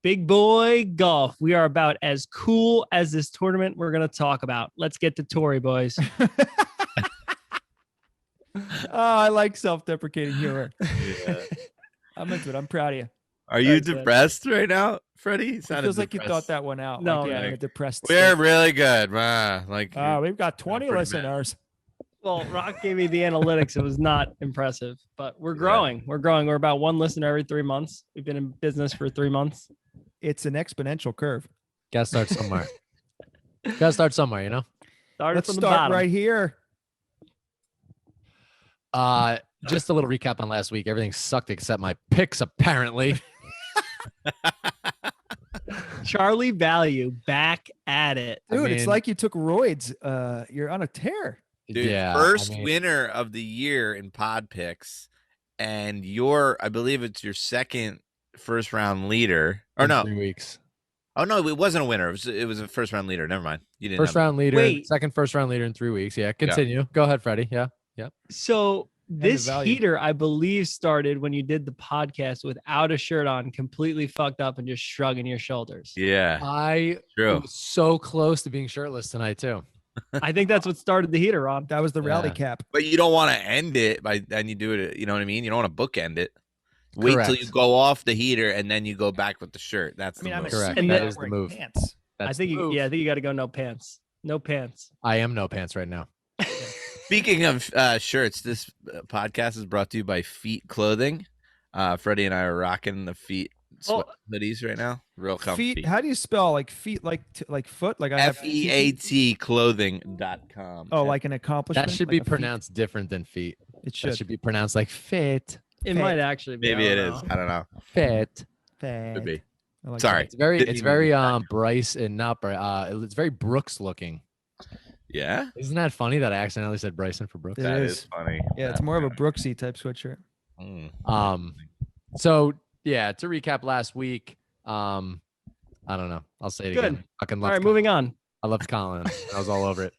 Big boy golf. We are about as cool as this tournament we're going to talk about. Let's get to Tory, boys. I like self-deprecating humor. Yeah. I'm into it. I'm proud of you. Are you Thanks, man. depressed right now, Freddie? It feels like you thought that one out. No, like, yeah, no. in a depressed We're state. really good. We've got 20 pretty listeners. Well, Rock gave me the analytics. It was not impressive, but we're growing. Yeah. We're growing. We're about one listener every 3 months. We've been in business for 3 months. It's an exponential curve. Gotta start somewhere. Gotta start somewhere, you know? Let's start right here. Just a little recap on last week. Everything sucked except my picks, apparently. Charlie Value back at it. Dude, it's like you took roids. You're on a tear. Dude, yeah, first winner of the year in pod picks, and I believe it's your second first round leader. Or no, 3 weeks. Oh no, it wasn't a winner. It was a first round leader. Never mind. You didn't. First round leader. Wait. Second first round leader in 3 weeks. Yeah, continue. Yeah. Go ahead, Freddie. Yeah. So this heater, I believe, started when you did the podcast without a shirt on, completely fucked up and just shrugging your shoulders. Yeah, I was so close to being shirtless tonight too. I think that's what started the heater, Ron. That was the rally cap. But you don't want to end it then you do it. You know what I mean? You don't want to bookend it. Wait till you go off the heater and then you go back with the shirt. That's the move. Correct. And that is the move. Pants. I think you got to go no pants. No pants. I am no pants right now. Speaking of shirts, this podcast is brought to you by Feet Clothing. Freddie and I are rocking the Feet hoodies right now. Real comfy. Feet, how do you spell like feet, like foot? Like FEAT clothing.com. Oh, like an accomplishment? That should be pronounced different than feet. It should. That should be pronounced like fit. It might actually be. Maybe it is. I don't know. Fit. Could be. Like Sorry. It's very Bryce and not Bryce. It's very Brooks looking. Yeah. Isn't that funny that I accidentally said Bryson for Brooks? That is funny. Yeah, it's more of a Brooksy type sweatshirt. So yeah, to recap last week, I don't know. I'll say it again. All right, moving on. I loved Colin. I was all over it.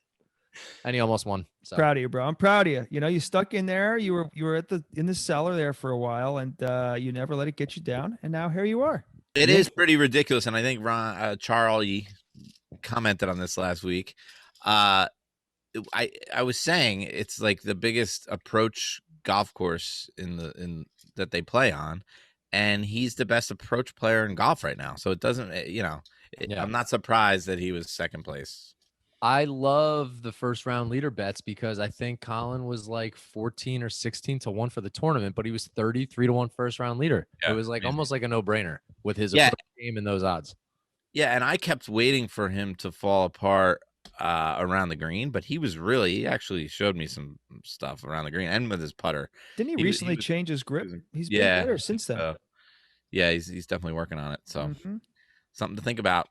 And he almost won. So. Proud of you, bro. I'm proud of you. You know, you stuck in there. You were in the cellar there for a while, and you never let it get you down. And now here you are. It is pretty ridiculous, and I think Charlie commented on this last week. I was saying it's like the biggest approach golf course in that they play on, and he's the best approach player in golf right now. So it doesn't, I'm not surprised that he was second place. I love the first round leader bets because I think Colin was like 14 or 16 to 1 for the tournament, but he was 33 to 1 first round leader. Yeah, it was like almost like a no brainer with his approach game and those odds. Yeah, and I kept waiting for him to fall apart around the green, but he actually showed me some stuff around the green and with his putter. Didn't he recently change his grip? He's been better since then. He's definitely working on it. So something to think about.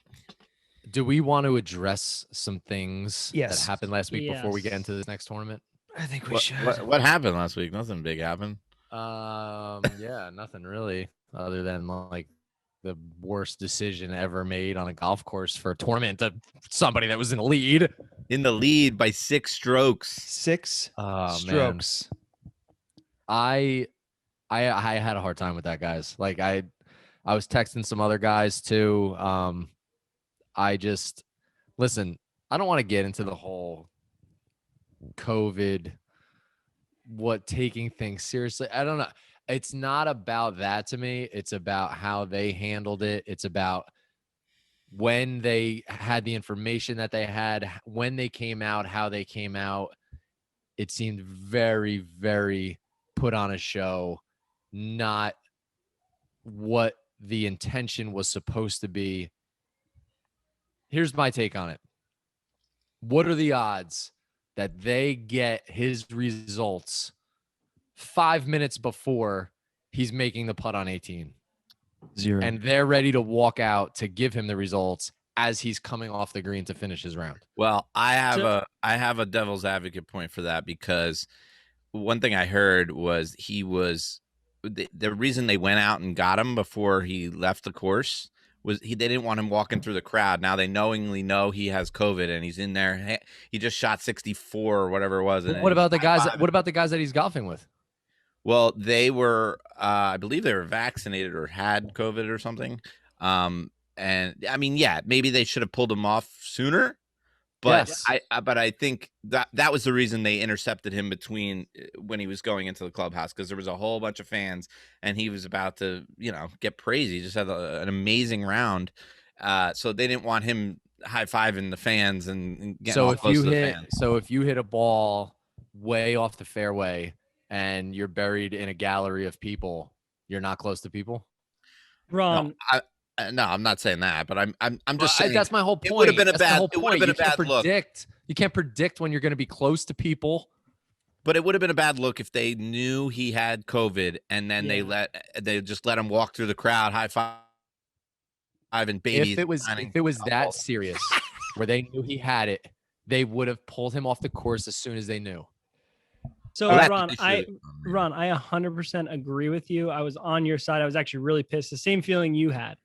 Do we want to address some things that Yes. happened last week before we get into this next tournament? I think we should. What happened last week? Nothing big happened. Yeah, nothing really other than like the worst decision ever made on a golf course for a tournament of somebody that was in the lead. In the lead by 6 strokes. 6 strokes. Man. I had a hard time with that, guys. Like I was texting some other guys too. I don't want to get into the whole COVID, taking things seriously. I don't know. It's not about that to me. It's about how they handled it. It's about when they had the information that they had, when they came out, how they came out. It seemed very, very put on a show, not what the intention was supposed to be. Here's my take on it. What are the odds that they get his results 5 minutes before he's making the putt on 18? 0. And they're ready to walk out to give him the results as he's coming off the green to finish his round. Well, I have a devil's advocate point for that, because one thing I heard was the reason they went out and got him before he left the course was they didn't want him walking through the crowd. Now they knowingly know he has COVID and he's in there. He just shot 64 or whatever it was. What about the guys? What about the guys that he's golfing with? Well, they were, I believe they were vaccinated or had COVID or something. And I mean, yeah, maybe they should have pulled him off sooner. But Yes. I think that was the reason they intercepted him between when he was going into the clubhouse, because there was a whole bunch of fans and he was about to, get praised. He just had an amazing round. So they didn't want him high-fiving the fans and getting all close to the fans. So if you hit a ball way off the fairway and you're buried in a gallery of people, you're not close to people? Ron, No, I'm not saying that, but I'm just saying that's my whole point. It would have been a bad look. You can't predict when you're going to be close to people. But it would have been a bad look if they knew he had COVID and then they just let him walk through the crowd, high five and babies. If it was that serious, where they knew he had it, they would have pulled him off the course as soon as they knew. So Ron, I 100% agree with you. I was on your side. I was actually really pissed. The same feeling you had.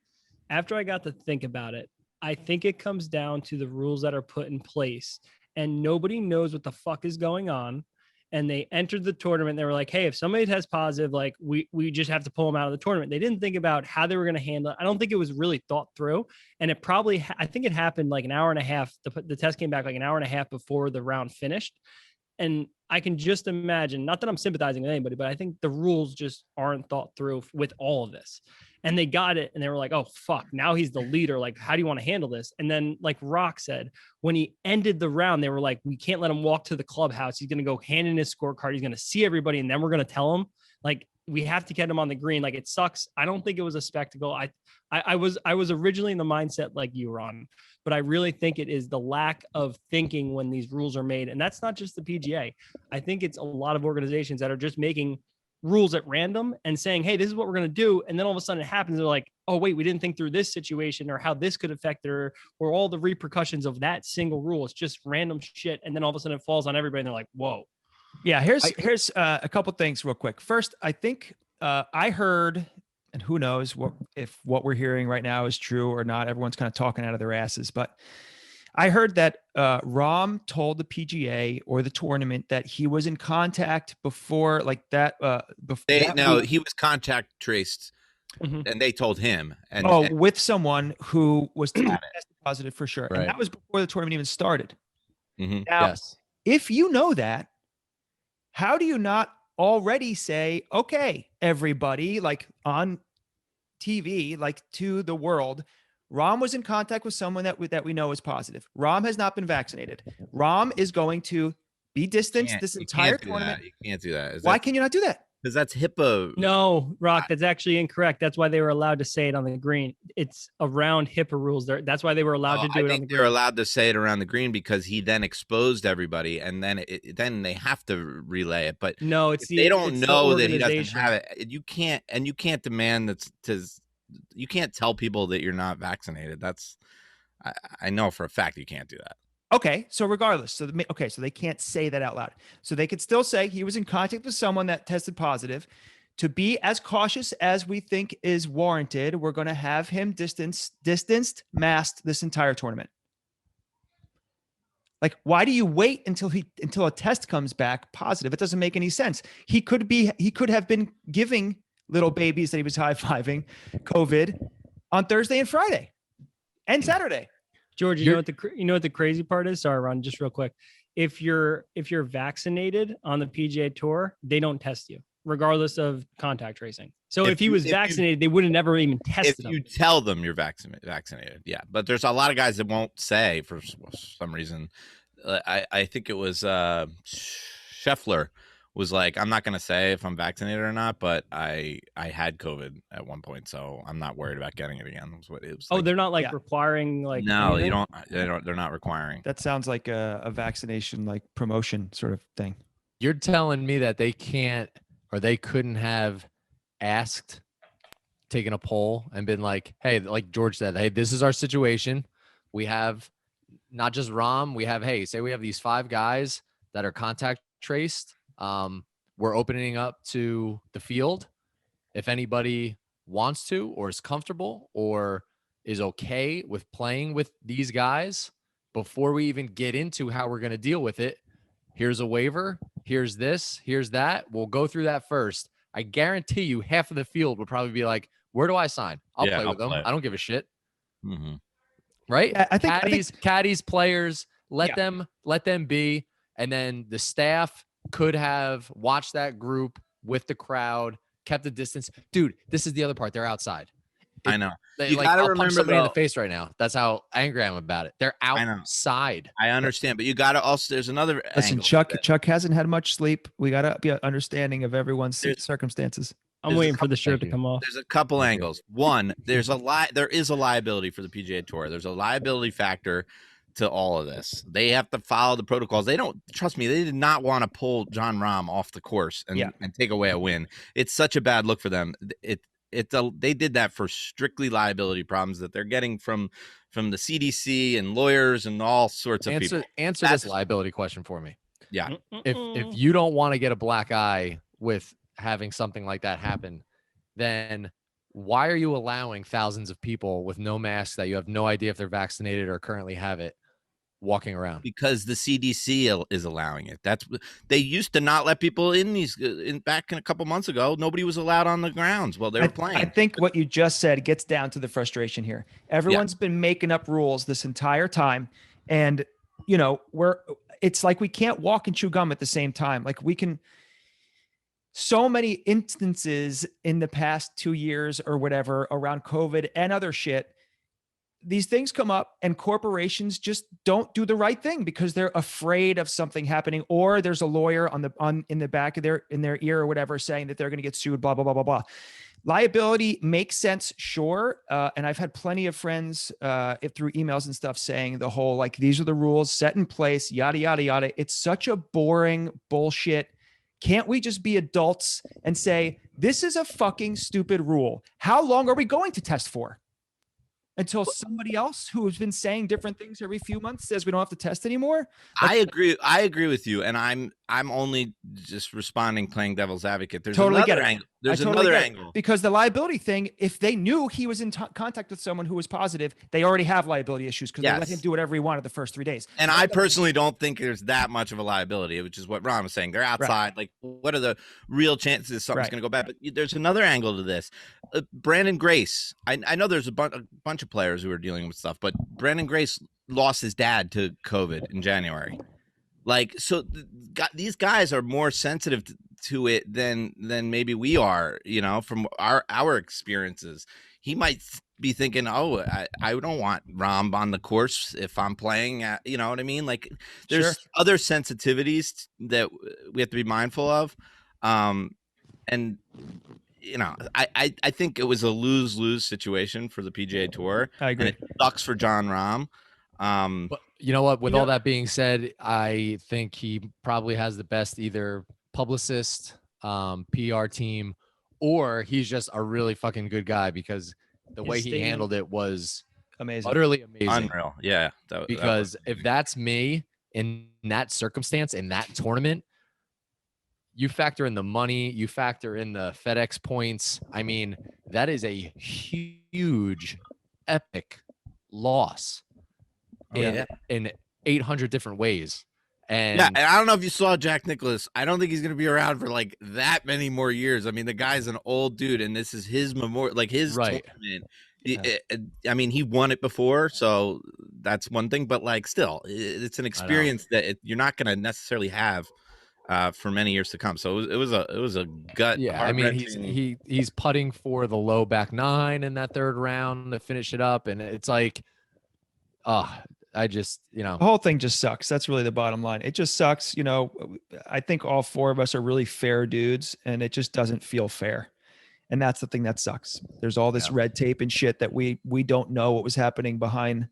After I got to think about it, I think it comes down to the rules that are put in place, and nobody knows what the fuck is going on. And they entered the tournament. They were like, hey, if somebody tests positive, like we just have to pull them out of the tournament. They didn't think about how they were going to handle it. I don't think it was really thought through. And it probably, I think it happened like an hour and a half. The test came back like an hour and a half before the round finished. And I can just imagine, not that I'm sympathizing with anybody, but I think the rules just aren't thought through with all of this. And they got it and they were like, oh, fuck, now he's the leader. Like, how do you want to handle this? And then, like Rock said, when he ended the round, they were like, we can't let him walk to the clubhouse. He's going to go hand in his scorecard. He's going to see everybody. And then we're going to tell him, like, we have to get him on the green. Like, it sucks. I don't think it was a spectacle. I was originally in the mindset like you, Ron, but I really think it is the lack of thinking when these rules are made. And that's not just the PGA. I think it's a lot of organizations that are just making rules at random and saying, hey, this is what we're going to do. And then all of a sudden it happens. They're like, oh, wait, we didn't think through this situation or how this could affect or all the repercussions of that single rule. It's just random shit. And then all of a sudden it falls on everybody. And they're like, whoa. Yeah. Here's a couple things real quick. First, I think I heard, and who knows if what we're hearing right now is true or not. Everyone's kind of talking out of their asses, but I heard that Rahm told the PGA or the tournament that he was in contact before, like that. He was contact traced, and they told him. With someone who was tested positive for sure, right. And that was before the tournament even started. Mm-hmm. Now, if you know that, how do you not already say, okay, everybody, like on TV, like to the world, Rahm was in contact with someone that we know is positive. Rahm has not been vaccinated. Rahm is going to be distanced this entire tournament. You can't do that. Why can you not do that? Because that's HIPAA. No, Rock, that's actually incorrect. That's why they were allowed to say it on the green. It's around HIPAA rules. That's why they were allowed to do it on the green. They're allowed to say it around the green because he then exposed everybody, and then they have to relay it. But no, they don't know that he doesn't have it. You can't demand that you can't tell people that you're not vaccinated. I know for a fact you can't do that. Okay, so regardless, so they can't say that out loud. So they could still say he was in contact with someone that tested positive. To be as cautious as we think is warranted, we're going to have him distanced, masked this entire tournament. Like, why do you wait until a test comes back positive? It doesn't make any sense. He could have been giving little babies that he was high-fiving COVID on Thursday and Friday and Saturday. George, you know what the crazy part is? Sorry, Ron, just real quick. If you're vaccinated on the PGA Tour, they don't test you, regardless of contact tracing. So if he was vaccinated, they would have never even tested him. If you tell them you're vaccinated, yeah. But there's a lot of guys that won't say for some reason. I think it was Scheffler was like, I'm not going to say if I'm vaccinated or not, but I had COVID at one point, so I'm not worried about getting it again. Was what it was. They're not requiring like. No, anything? They're not requiring. That sounds like a vaccination like promotion sort of thing. You're telling me that they can't or they couldn't have asked, taken a poll and been like, hey, like George said, hey, this is our situation. We have not just Rahm, we have, say we have these 5 guys that are contact traced. We're opening up to the field. If anybody wants to, or is comfortable, or is okay with playing with these guys, before we even get into how we're going to deal with it, here's a waiver. Here's this. Here's that. We'll go through that first. I guarantee you half of the field would probably be like, Where do I sign? I'll Yeah, play I'll with them. play. I don't give a shit. Mm-hmm. Right? Yeah, I think caddies, players, let Yeah. them be. And then the staff could have watched that group with the crowd, kept the distance. Dude, this is the other part. They're outside. I know. You Like, gotta I'll punch remember, somebody in the though. face right now. That's how angry I'm about it. They're I know. outside. I understand, but you gotta also. There's another Listen, angle. Chuck hasn't had much sleep. We gotta be understanding of everyone's There's- circumstances. I'm waiting for the shirt to come off. There's a couple Thank you. angles. One, there is a liability for the PGA Tour. There's a liability factor to all of this. They have to follow the protocols. They don't trust me. They did not want to pull John Rahm off the course and take away a win. It's such a bad look for them. They did that for strictly liability problems that they're getting from the CDC and lawyers and all sorts of people. Answer this liability question for me. Yeah. If you don't want to get a black eye with having something like that happen, then why are you allowing thousands of people with no masks that you have no idea if they're vaccinated or currently have it walking around? Because the CDC is allowing it. They used to not let people in back in a couple months ago. Nobody was allowed on the grounds while they were playing. I think what you just said gets down to the frustration here. Everyone's been making up rules this entire time, and it's like we can't walk and chew gum at the same time. Like we can. So many instances in the past 2 years or whatever around COVID and other shit. These things come up and corporations just don't do the right thing because they're afraid of something happening, or there's a lawyer in the back of their ear or whatever saying that they're going to get sued, blah, blah, blah, blah, blah. Liability makes sense. Sure. And I've had plenty of friends through emails and stuff saying the whole, like, these are the rules set in place, yada, yada, yada. It's such a boring bullshit. Can't we just be adults and say, this is a fucking stupid rule? How long are we going to test for? Until somebody else who has been saying different things every few months says we don't have to test anymore? I agree with you, and I'm only just responding, playing devil's advocate. There's totally another angle. There's totally another angle. Because the liability thing, if they knew he was in contact with someone who was positive, they already have liability issues because they let him do whatever he wanted the first 3 days. And I personally don't think there's that much of a liability, which is what Ron was saying. They're outside. Right. Like, what are the real chances something's going to go bad? But there's another angle to this. Brandon Grace. I know there's a bunch of players who are dealing with stuff, but Brandon Grace lost his dad to COVID in January. Like, so these guys are more sensitive to it than maybe we are, from our experiences. He might be thinking, oh, I don't want Rahm on the course if I'm playing, you know what I mean? Like, there's other sensitivities that we have to be mindful of. And I think it was a lose-lose situation for the PGA Tour. I agree. And it sucks for John Rahm. But you know what? With all that being said, I think he probably has the best either publicist, PR team, or he's just a really fucking good guy because the way he handled it was amazing, utterly amazing, unreal. Yeah, because if that's me in that circumstance in that tournament, you factor in the money, you factor in the FedEx points. I mean, that is a huge, epic loss in 800 different ways. And and I don't know if you saw Jack Nicklaus. I don't think he's going to be around for like that many more years. I mean, the guy's an old dude, and this is his memorial, like his tournament. I mean, he won it before, so that's one thing. But like, still, it's an experience that you're not going to necessarily have for many years to come. So it was a gut. Yeah, I mean, he's putting for the low back nine in that third round to finish it up, and it's like, I just, the whole thing just sucks. That's really the bottom line. It just sucks. I think all four of us are really fair dudes, and it just doesn't feel fair. And that's the thing that sucks. There's all this red tape and shit that we don't know what was happening behind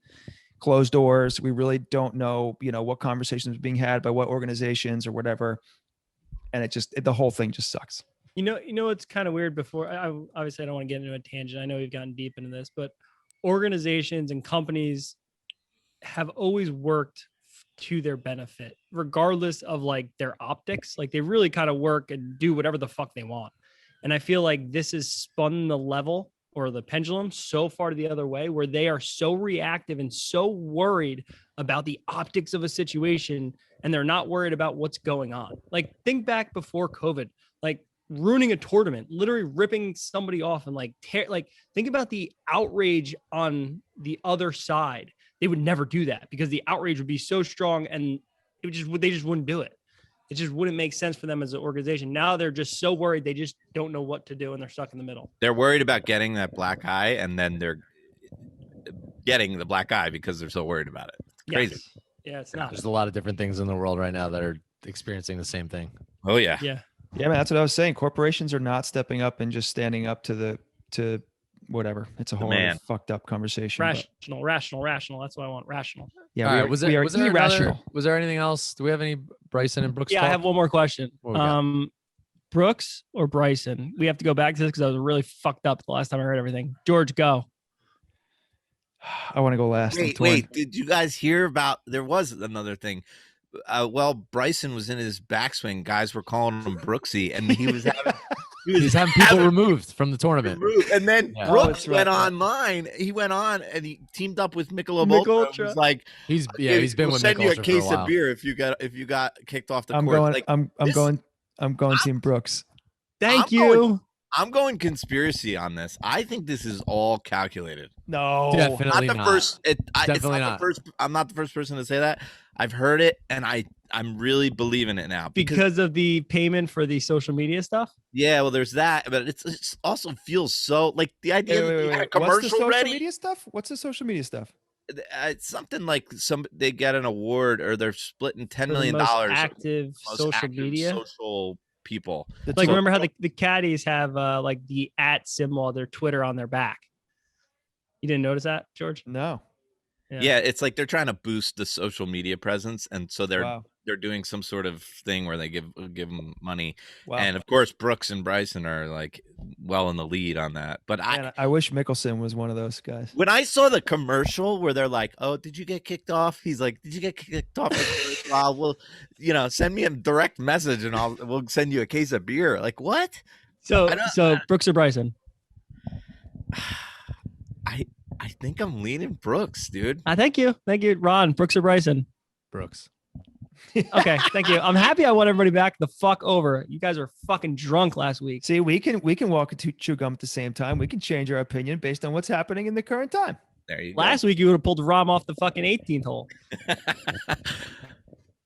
closed doors. We really don't know, what conversations were being had by what organizations or whatever. And the whole thing just sucks. It's kind of weird. Before, obviously I don't want to get into a tangent. I know we've gotten deep into this, but organizations and companies have always worked to their benefit, regardless of like their optics. Like they really kind of work and do whatever the fuck they want. And I feel like this has spun the level or the pendulum so far to the other way, where they are so reactive and so worried about the optics of a situation, and they're not worried about what's going on. Like think back before COVID, like ruining a tournament, literally ripping somebody off and like think about the outrage on the other side. They would never do that because the outrage would be so strong and they just wouldn't do it. It just wouldn't make sense for them as an organization. Now they're just so worried. They just don't know what to do and they're stuck in the middle. They're worried about getting that black eye, and then they're getting the black eye because they're so worried about it. It's crazy. Yes. Yeah, it's not. There's a lot of different things in the world right now that are experiencing the same thing. Oh yeah. Yeah. Yeah, man, that's what I was saying. Corporations are not stepping up and just standing up to whatever. It's a whole other fucked up conversation. Rational. That's what I want. Rational. Yeah, All right, we are irrational. Was there anything else? Do we have any Bryson and Brooks? Yeah, talk? I have one more question. What we Brooks or Bryson? We have to go back to this because I was really fucked up the last time I heard everything. George, go. I want to go last. Wait, did you guys hear about? There was another thing. Well, Bryson was in his backswing. Guys were calling him Brooksy, and he was having people removed from the tournament. And then Brooks went online. He went on and he teamed up with Michelob Ultra. It was like he's been with send Mick you a Ultra case for a while. of beer if you got kicked off the court. I'm going Team Brooks. Thank you. I'm going conspiracy on this. I think this is all calculated. No, definitely not the not. first. Definitely not. I'm not the first person to say that. I've heard it, and I'm really believing it now because of the payment for the social media stuff. Yeah, well, there's that, but it's also feels so like the idea that you had a commercial What's the social ready. Media stuff? What's the social media stuff? It's something like they get an award or they're splitting $10 million. Active social media. Social people. Like remember how the caddies have like the @ symbol of their Twitter on their back. You didn't notice that, George? No. Yeah, it's like they're trying to boost the social media presence, and so they're doing some sort of thing where they give them money. Wow. And of course, Brooks and Bryson are like well in the lead on that. But I wish Mickelson was one of those guys. When I saw the commercial where they're like, "Oh, did you get kicked off?" He's like, "Did you get kicked off?" Well, send me a direct message and we'll send you a case of beer. Like what? So Brooks or Bryson? I think I'm leaning Brooks, dude. Thank you, Ron. Brooks or Bryson? Brooks. Okay, thank you. I'm happy I won everybody back the fuck over. You guys are fucking drunk last week. See, we can walk and chew gum at the same time. We can change our opinion based on what's happening in the current time. There you go. Last week you would have pulled Rom off the fucking 18th hole.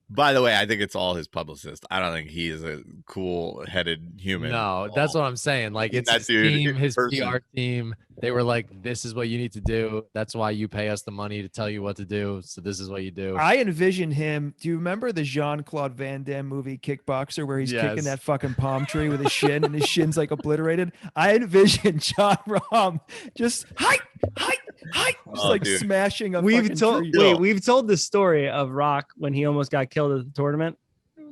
By the way, I think it's all his publicist. I don't think he is a cool-headed human. No, that's what I'm saying. Like it's his team, his PR team. They were like, "This is what you need to do. That's why you pay us the money to tell you what to do. So this is what you do." I envision him. Do you remember the Jean-Claude Van Damme movie Kickboxer, where he's kicking that fucking palm tree with his shin and his shin's like obliterated? I envision John Rahm just just like smashing a fucking tree. We've told the story of Rock when he almost got killed at the tournament,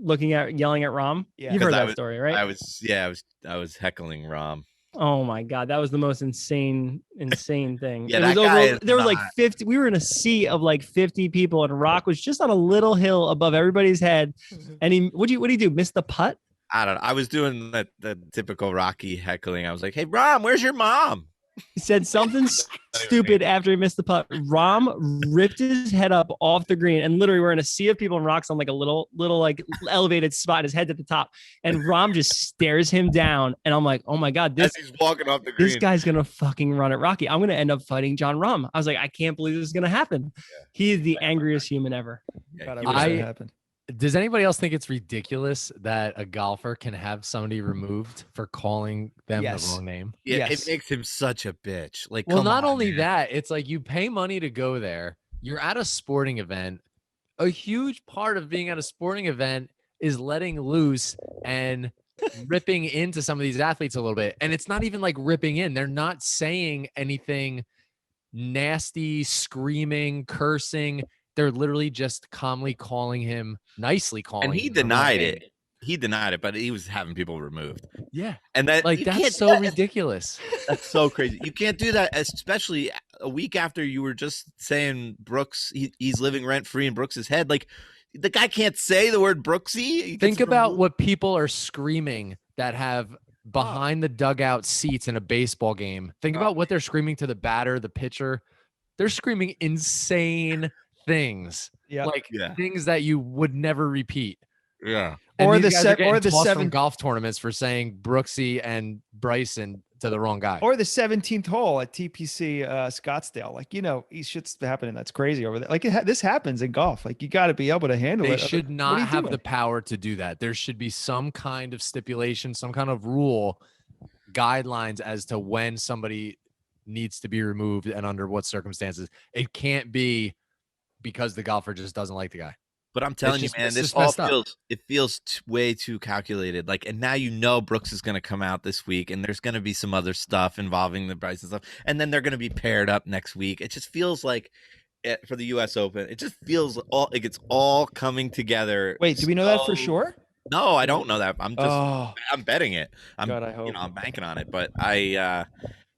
yelling at Rahm. Yeah. You've heard that story, right? I was heckling Rahm. Oh my God, that was the most insane thing. Yeah, there were like 50. We were in a sea of like 50 people, and Rock was just on a little hill above everybody's head. And what do you do? Miss the putt? I don't know. I was doing the typical Rocky heckling. I was like, "Hey, Rahm, where's your mom?" He said something stupid after he missed the putt. Rahm ripped his head up off the green, and literally we're in a sea of people, and Rock's on like a little like elevated spot. His head's at the top, and Rahm just stares him down. And I'm like, oh my God, as he's walking off the green, this guy's gonna fucking run at Rocky. I'm gonna end up fighting John Rahm. I was like, I can't believe this is gonna happen. Yeah. He is the angriest human ever. Yeah, Does anybody else think it's ridiculous that a golfer can have somebody removed for calling them the wrong name? Yeah, it makes him such a bitch. Like, well, not only that, it's like you pay money to go there. You're at a sporting event. A huge part of being at a sporting event is letting loose and ripping into some of these athletes a little bit. And it's not even like ripping in. They're not saying anything nasty, screaming, cursing. They're literally just calmly calling him, nicely calling him. And he denied it. He denied it, but he was having people removed. Yeah. And that's so ridiculous. That's so crazy. You can't do that, especially a week after you were just saying Brooks, he's living rent free in Brooks's head. Like, the guy can't say the word Brooksy. Think about what people are screaming that have behind the dugout seats in a baseball game. Think about what they're screaming to the batter, the pitcher. They're screaming insane things, things that you would never repeat. Yeah. And Or these guys are getting or the tossed from 7th golf tournaments for saying Brooksy and Bryson to the wrong guy. or the 17th hole at TPC Scottsdale. Like, shit's happening. That's crazy over there. Like this happens in golf. Like you got to be able to handle They it. should What are not you have doing? the power to do that. There should be some kind of stipulation, some kind of rule, guidelines as to when somebody needs to be removed and under what circumstances. It can't be because the golfer just doesn't like the guy. But I'm telling you, man, it's this just all messed up. feels way too calculated. Like, and now Brooks is going to come out this week, and there's going to be some other stuff involving the Bryson stuff, and then they're going to be paired up next week. It just feels like for the U.S. Open, it just feels like it's all coming together. Wait, do we know that for sure? No, I don't know that. Oh, I'm betting it. God, I hope. I'm banking on it, but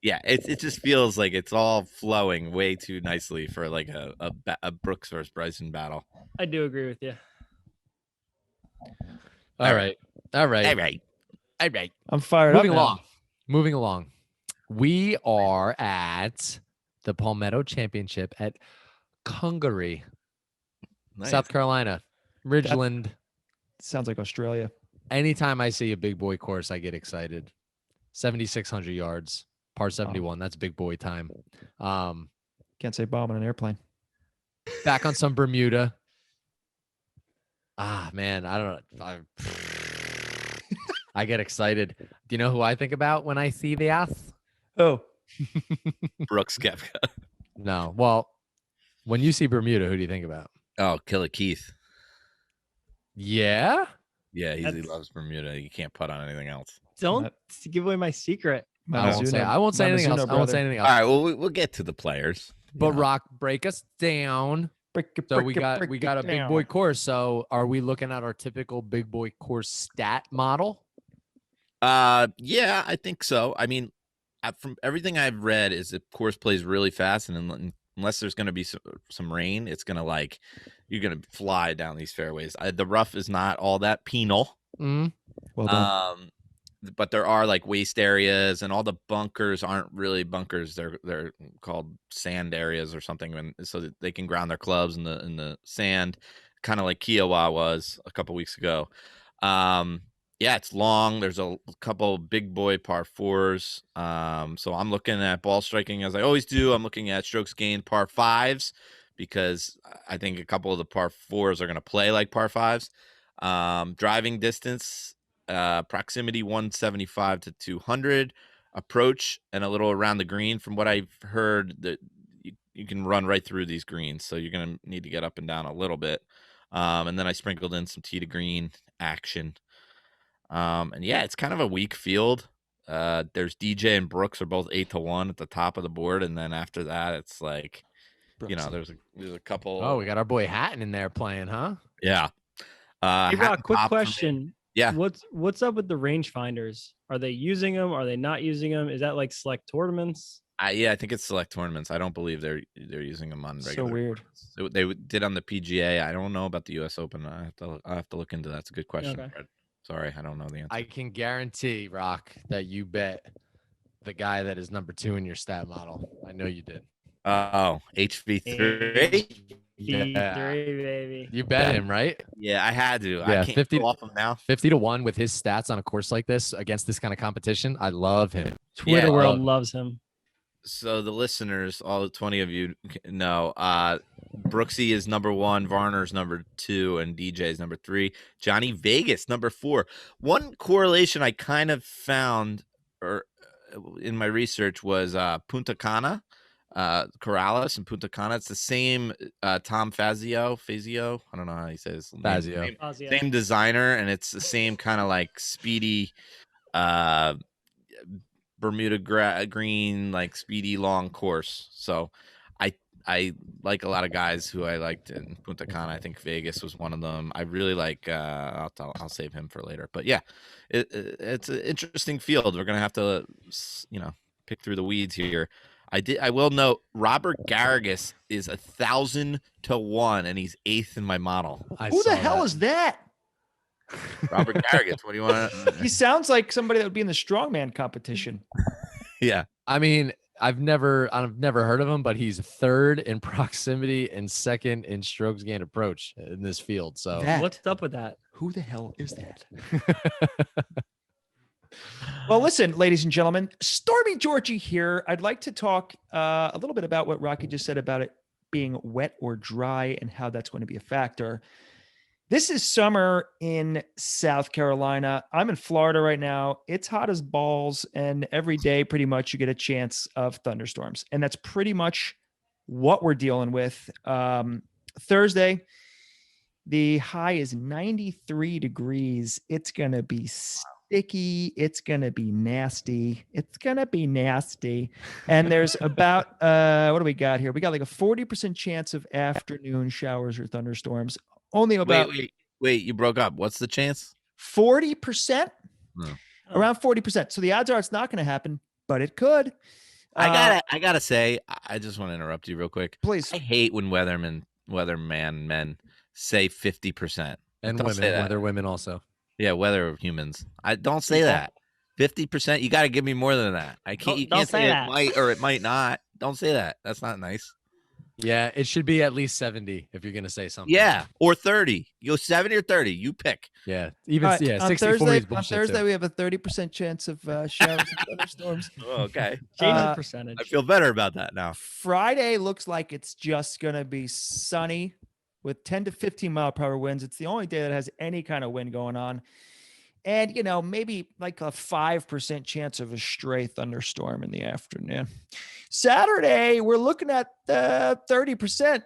yeah, it just feels like it's all flowing way too nicely for like a Brooks versus Bryson battle. I do agree with you. All right. I'm fired up. Moving along. We are at the Palmetto Championship at Congaree, Nice. South Carolina, Ridgeland. Sounds like Australia. Anytime I see a big boy course, I get excited. 7,600 yards, par 71. That's big boy time. Can't say bomb on an airplane. Back on some Bermuda. Man, I don't know. I get excited. Do you know who I think about when I see the Oh, Brooks Koepka. No. Well, when you see Bermuda, who do you think about? Oh, Killer Keith. Yeah? Yeah, he loves Bermuda. You can't putt on anything else. Don't give away my secret. I won't say anything else. I won't say anything else. All right, well, we'll get to the players. But Rock, break us down. We got a big boy course. So are we looking at our typical big boy course stat model? Yeah, I think so. I mean, from everything I've read, is the course plays really fast, and unless there's going to be some rain, it's going to you're going to fly down these fairways. The rough is not all that penal. Mm-hmm. Well done. But there are waste areas, and all the bunkers aren't really bunkers. They're called sand areas or something, and so that they can ground their clubs in the sand, kind of like Kiowa was a couple weeks ago. Yeah, it's long. There's a couple big boy par fours. So I'm looking at ball striking as I always do. I'm looking at strokes gained par fives because I think a couple of the par fours are going to play like par fives. Driving distance. Proximity 175 to 200, approach and a little around the green. From what I've heard, that you can run right through these greens, so you're going to need to get up and down a little bit. And then I sprinkled in some tee to green action. And yeah, it's kind of a weak field. There's DJ and Brooks are both 8-1 at the top of the board, and then after that, it's like, there's a couple. Oh, we got our boy Hatton in there playing, huh? Yeah. Hey, Rock, quick question. Yeah. What's up with the rangefinders? Are they using them? Are they not using them? Is that like select tournaments? Yeah, I think it's select tournaments. I don't believe they're using them on regular. So weird. They did on the PGA. I don't know about the U.S. Open. I have to look into that. It's a good question, Okay. Fred. Sorry, I don't know the answer. I can guarantee, Rock, that you bet the guy that is number 2 in your stat model. I know you did. Oh, HV3. Yeah. Baby. You bet him, right? Yeah, I had to. Yeah, I can't 50 go off him now. 50-1 with his stats on a course like this against this kind of competition. I love him. Twitter world loves him. So the listeners, all 20 of you know, Brooksy is number 1, Varner's number 2, and DJ is number 3. Johnny Vegas number 4. One correlation I kind of found, or in my research, was Punta Cana, Corrales and Punta Cana. It's the same Tom Fazio. I don't know how he says his name. Same designer, and it's the same kind of speedy Bermuda green, speedy long course. So I like a lot of guys who I liked in Punta Cana. I think Vegas was one of them. I really like. I'll save him for later. But yeah, it's an interesting field. We're gonna have to pick through the weeds here. I will note Robert Garrigus is 1,000-1, and he's 8th in my model. Who the hell is that? Robert Garrigus. What do you want to? He sounds like somebody that would be in the strongman competition. Yeah, I mean, I've never heard of him, but he's 3rd in proximity and 2nd in strokes gained approach in this field. So what's up with that? Who the hell is that? Well, listen, ladies and gentlemen, Stormy Georgie here. I'd like to talk a little bit about what Rocky just said about it being wet or dry and how that's going to be a factor. This is summer in South Carolina. I'm in Florida right now. It's hot as balls, and every day pretty much you get a chance of thunderstorms. And that's pretty much what we're dealing with. Thursday, the high is 93 degrees. It's going to be sticky. It's going to be nasty. It's going to be nasty. And there's about, what do we got here? We got like a 40% chance of afternoon showers or thunderstorms. Only about wait, you broke up. What's the chance? 40%? No. Around 40%. So the odds are it's not going to happen, but it could. I gotta say, I just want to interrupt you real quick. Please. I hate when weathermen say 50%. And Don't women, say that. weather women also. Yeah, weather humans. I don't say that. 50%. You got to give me more than that. I can't. You can't say that. It might or it might not. Don't say that. That's not nice. Yeah, it should be at least 70 if you're gonna say something. Yeah, or 30. You go 70 or 30. You pick. Yeah, even Right, 60 on 40 is Thursday, bullshit too. we have a 30% chance of showers and thunderstorms. Oh, okay. Change the percentage. I feel better about that now. Friday looks like it's just going to be sunny with 10 to 15 mile per hour winds. It's the only day that has any kind of wind going on. And, maybe like a 5% chance of a stray thunderstorm in the afternoon. Saturday, we're looking at 30%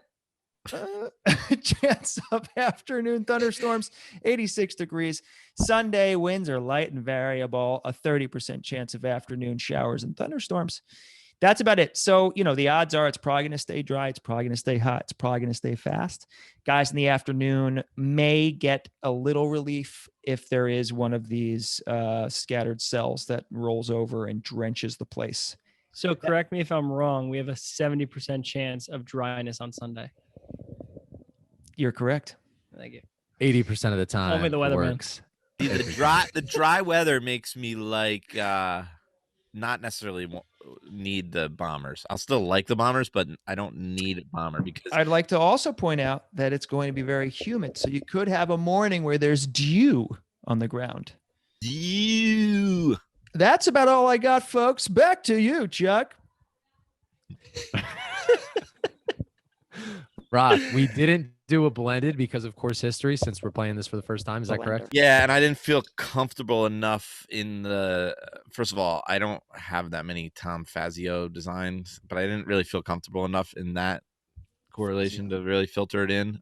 chance of afternoon thunderstorms, 86 degrees. Sunday, winds are light and variable, a 30% chance of afternoon showers and thunderstorms. That's about it. So, the odds are it's probably going to stay dry. It's probably going to stay hot. It's probably going to stay fast. Guys in the afternoon may get a little relief if there is one of these scattered cells that rolls over and drenches the place. So correct me if I'm wrong. We have a 70% chance of dryness on Sunday. You're correct. Thank you. 80% of the time. Tell me the weatherman. Works. See, the dry weather makes me like not necessarily need the bombers. I'll still like the bombers, but I don't need a bomber because I'd like to also point out that it's going to be very humid. So you could have a morning where there's dew on the ground. dew. That's about all I got, folks. Back to you, Chuck. Rock, we didn't do a blended because of course history since we're playing this for the first time. Is that correct? Yeah, and I didn't feel comfortable enough in the. First of all, I don't have that many Tom Fazio designs, but I didn't really feel comfortable enough in that correlation to really filter it in.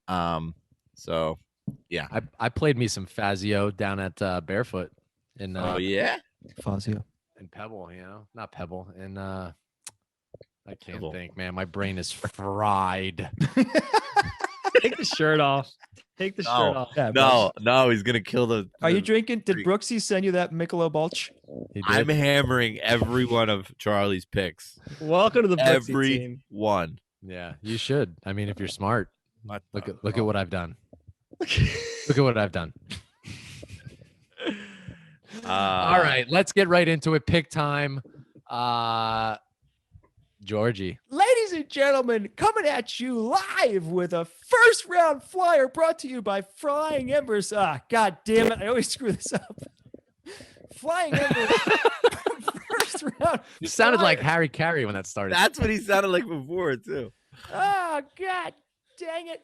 So yeah, I played me some Fazio down at Barefoot in oh yeah, Fazio. in Pebble, not Pebble, and I can't Pebble. think, man. My brain is fried. Take the shirt off. Take the shirt off. Yeah, no, he's gonna kill the. Are you drinking? Did Brooksy send you that Michelob Ultra? He did. I'm hammering every one of Charlie's picks. Welcome to the Brooksy Every team. one. Yeah, you should. I mean, if you're smart, What look the at what I've done. Look at what I've done. All right, let's get right into it. Pick time. Georgie. Ladies and gentlemen, coming at you live with a first round flyer brought to you by Flying Embers. God damn it. I always screw this up. Flying Embers. First round. You sounded flyer. like Harry Carey when that started. That's what he sounded like before too. Oh, God dang it.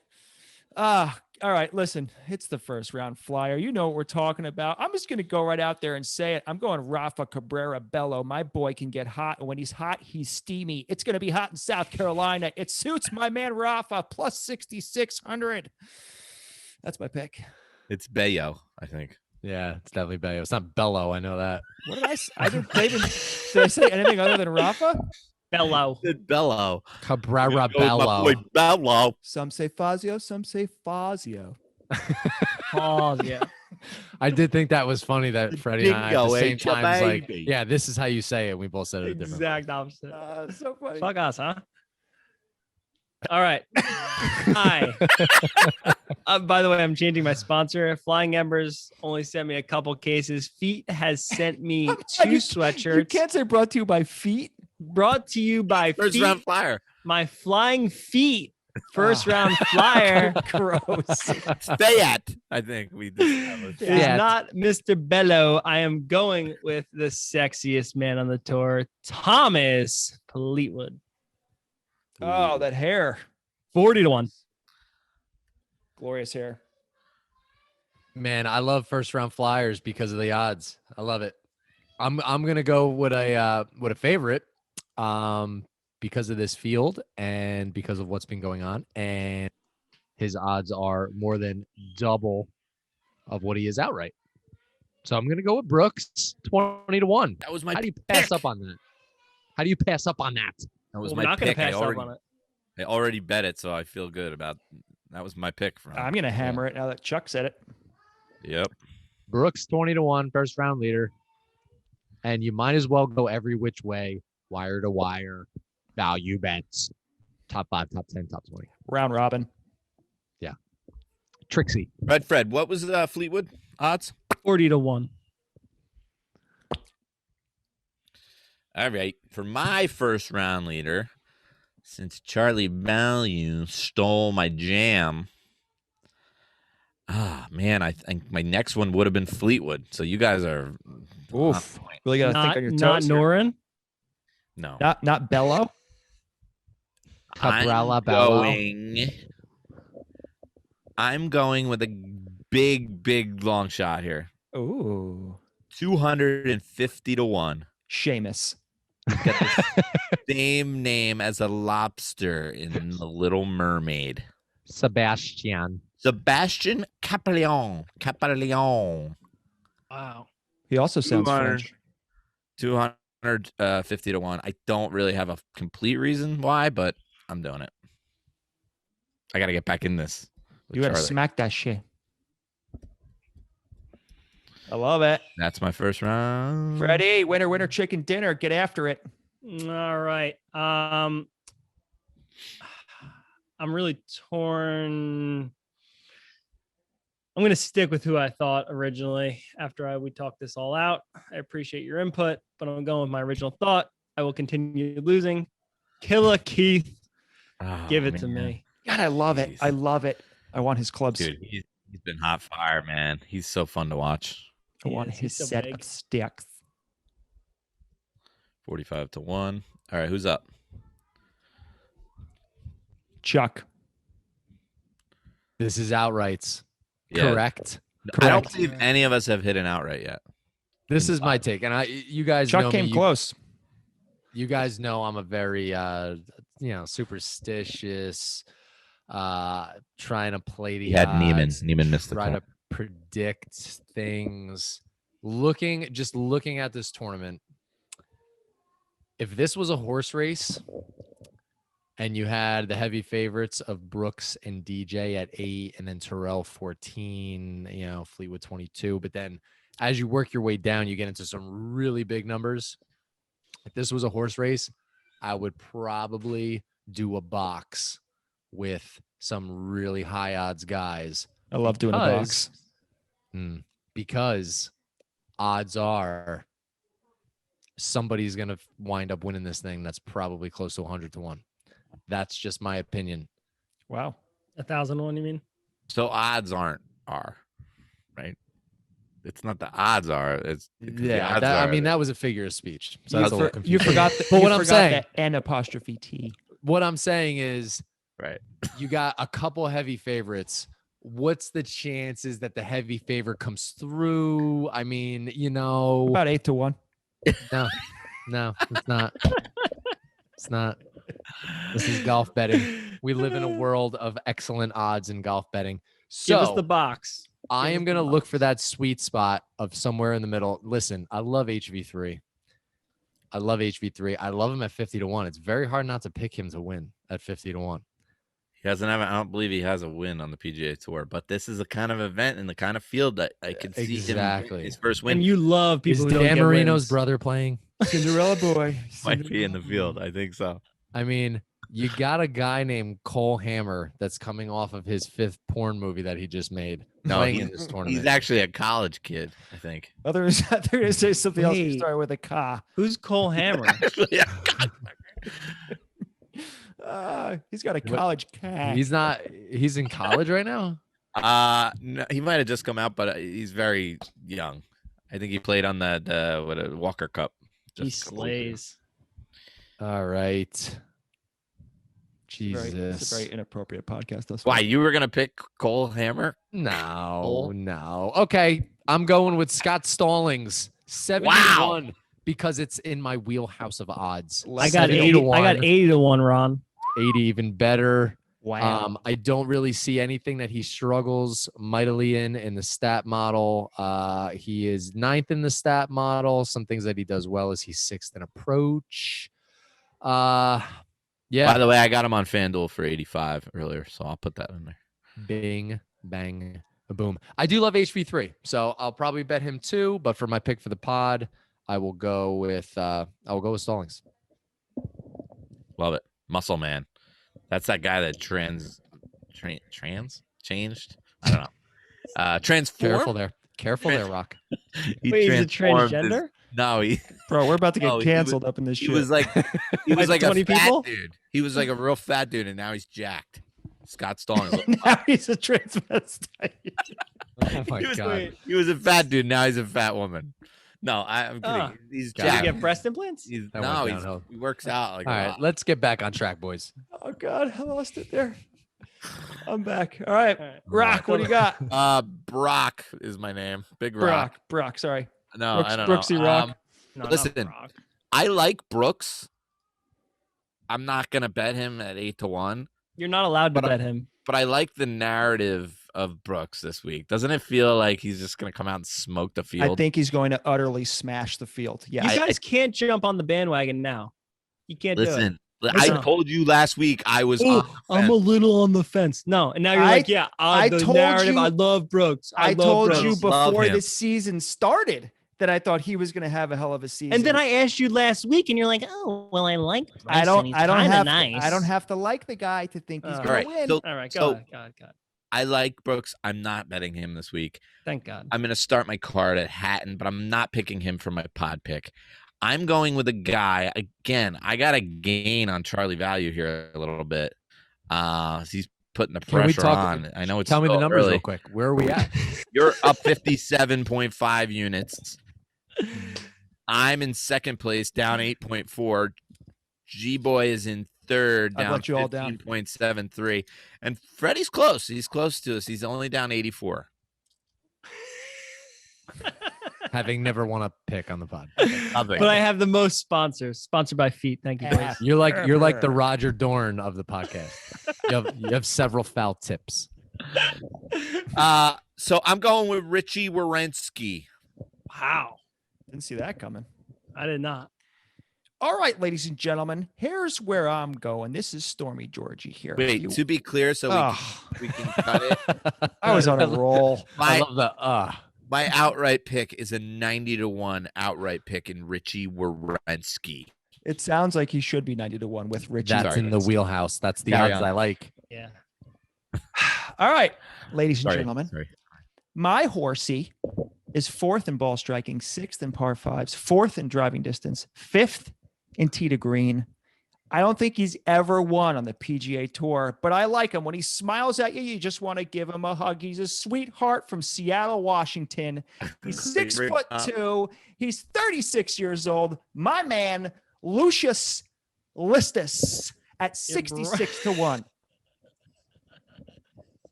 All right, listen, it's the first round flyer. You know what we're talking about. I'm just going to go right out there and say it. I'm going Rafa Cabrera Bello. My boy can get hot, and when he's hot, he's steamy. It's going to be hot in South Carolina. It suits my man Rafa, plus 6,600. That's my pick. It's Bayo, I think. Yeah, it's definitely Bello. It's not Bello. I know that. What did I say? Did I say anything other than Rafa? Bello. It's Bello. Cabrera My Bello. boy Bello. Some say Fazio, some say Fazio. Oh, yeah. I did think that was funny that Freddie and I at the Dingo same ain't your time was like, baby. yeah, this is how you say it. We both said it differently. Exact opposite. So funny. Fuck us, huh? All right. Hi. By the way, I'm changing my sponsor. Flying Embers only sent me a couple cases. Feet has sent me two sweatshirts. You can't say brought to you by Feet. Brought to you by First Feet. round flyer. My Flying Feet First round flyer Gross. Stay at. I think we established. is not Mr. Bello. I am going with the sexiest man on the tour, Thomas Fleetwood. Oh, that hair. 40-1. Glorious hair. Man, I love first round flyers because of the odds. I love it. I'm gonna go with a favorite, because of this field and because of what's been going on, and his odds are more than double of what he is outright. So I'm gonna go with Brooks, 20-1. That was my How do you pass pick. up on that? How do you pass up on that? That was Well, my we're not going pick. to pass up on it. I already bet it, so I feel good about. That was my pick. I'm going to hammer it now that Chuck said it. Yep. Brooks 20-1, first round leader. And you might as well go every which way, wire to wire, value bets, top 5, top 10, top 20. Round robin. Trixie. Fred, what was Fleetwood odds? 40-1. All right. For my first round leader, since Charlie Value stole my jam, man, I think my next one would have been Fleetwood. So you guys are Oof. Really got to think on your toes. Not here. Norin. no. Not Bello. Cabrala I'm going with a big long shot here. Ooh. 250-1. Seamus. Got the same name as a lobster in The Little Mermaid. Sebastian. Sebastian Capellion. Wow. He also sounds 200. French. 250-1. I don't really have a complete reason why, but I'm doing it. I got to get back in this. with You got to Charlie. smack that shit. I love it. That's my first round. Freddie, winner, chicken dinner. Get after it. All right. I'm really torn. I'm going to stick with who I thought originally after we talked this all out. I appreciate your input, but I'm going with my original thought. I will continue losing. Killa Keith. Oh, Give it to man. me. God, I love it. Jeez. I love it. I want his clubs. Dude, he's been hot fire, man. He's so fun to watch. I He want is. his He's so set big. of sticks. 45-1. All right, who's up? Chuck. This is outrights. Yeah. Correct. I don't Correct. believe any of us have hit an outright yet. This is my take. And you guys know Chuck came me. close. You guys know I'm a very superstitious, trying to play the He had odds, Neiman missed the try call. to predict things. Looking at this tournament, if this was a horse race and you had the heavy favorites of Brooks and DJ at 8 and then Terrell 14, Fleetwood 22, but then as you work your way down, you get into some really big numbers. If this was a horse race, I would probably do a box with some really high odds guys. I love doing a box. Because odds are somebody's going to wind up winning this thing that's probably close to 100-1. That's just my opinion. Wow. 1,001, you mean? So odds are, right? It's not the odds are. It's the odds I are. mean, that was a figure of speech. So You, that's a little you confusing. forgot the, But you what I'm forgot saying- the N apostrophe T. What I'm saying is right. you got a couple heavy favorites. What's the chances that the heavy favorite comes through? I mean, About 8-1. no, it's not. It's not. This is golf betting. We live in a world of excellent odds in golf betting. So Give us the box. I Give am us going to the look box. for that sweet spot of somewhere in the middle. Listen, I love HV3. I love HV3. I love him at 50-1. It's very hard not to pick him to win at 50-1. He doesn't have. I don't believe he has a win on the PGA Tour, but this is the kind of event and the kind of field that I can see him Exactly. win his first win. And you love Is people who don't Dan get Marino's wins. brother playing? Cinderella boy. might be in the field. I think so. I mean, you got a guy named Cole Hammer that's coming off of his 5th porn movie that he just made playing in this tournament. He's actually a college kid, I think. They're going to say something else. You Wait. start with a Ka. Who's Cole Hammer? Yeah. He's got a college cat. He's in college right now. No, he might have just come out, but he's very young. I think he played on the Walker Cup. He slays. All right. Jesus. It's a very inappropriate podcast. Why, you were gonna pick Cole Hammer? No. Okay, I'm going with Scott Stallings. 71 because it's in my wheelhouse of odds. I got 80. I got 80 to 1, Ron. 80 even better. Wow. I don't really see anything that he struggles mightily in the stat model. He is 9th in the stat model. Some things that he does well is he's 6th in approach. Yeah. By the way, I got him on FanDuel for 85 earlier, so I'll put that in there. Bing, bang, boom. I do love HV3, so I'll probably bet him too. But for my pick for the pod, I will go with Stallings. Love it, Muscle Man. That's that guy that changed. I don't know. Transform. Careful there, Rock. Wait, he's a transgender? No, Bro, we're about to get canceled up in this shit. He was like Like 20 a fat people? dude. He was like a real fat dude, and now he's jacked. Scott Stallings. Now he's a transvestite. Oh my God. He was a fat dude. Now he's a fat woman. No, I'm kidding. He's Did he jacked. get breast implants? He works out. Like All right, let's get back on track, boys. Oh God, I lost it there. I'm back. All right. Rock, what do you got? Brock is my name. Big Rock. Brock, sorry. No, I don't Brooksy know. Rock. No, not listen, Brock. I like Brooks. I'm not gonna bet him at 8 to 1. You're not allowed to bet him. But I like the narrative of Brooks this week. Doesn't it feel like he's just gonna come out and smoke the field? I think he's going to utterly smash the field. Yeah. You guys can't jump on the bandwagon now. You can't do it. Listen, I told you last week I was. I'm a little on the fence. No, and now you're like, yeah, I the told narrative. you- I love Brooks. I told you Love before him. the season started that I thought he was going to have a hell of a season. And then I asked you last week, and you're like, oh, well, I like. Bryce, I and don't he's have kinda nice. I don't have to like the guy to think he's All going right, to win. so- All right, So- go on. I like Brooks. I'm not betting him this week. Thank God. I'm gonna start my card at Hatton, but I'm not picking him for my pod pick. I'm going with a guy again. I got to gain on Charlie Value here a little bit. He's putting the Can we pressure talk- on. I know it's Tell me the still numbers early. real quick. Where are we at? You're up 57.5 units. I'm in second place, down 8.4. G-Boy is in third, I've down let you all down. 15.73. And Freddie's close. He's close to us. He's only down 84. Having never won a pick on the pod. But I have the most sponsors. Sponsored by Feet. Thank you, boys. You're like the Roger Dorn of the podcast. You have several foul tips. So I'm going with Richie Wierenski. Wow. Didn't see that coming. I did not. All right, ladies and gentlemen, here's where I'm going. This is Stormy Georgie here. Wait, to be clear, so we can cut it. I was on a roll. I love the My outright pick is a 90 to 1 outright pick in Richie Wierenski. It sounds like he should be 90 to 1 with Richie. That's in the wheelhouse. That's the Carry odds on. I like. Yeah. All right, ladies and Sorry. gentlemen, my horsey is 4th in ball striking, 6th in par fives, 4th in driving distance, 5th in tee to green. I don't think he's ever won on the PGA Tour, but I like him. When he smiles at you, you just want to give him a hug. He's a sweetheart from Seattle, Washington. He's 6'2". He's 36 years old. My man, Lucius Listus at 66 to 1.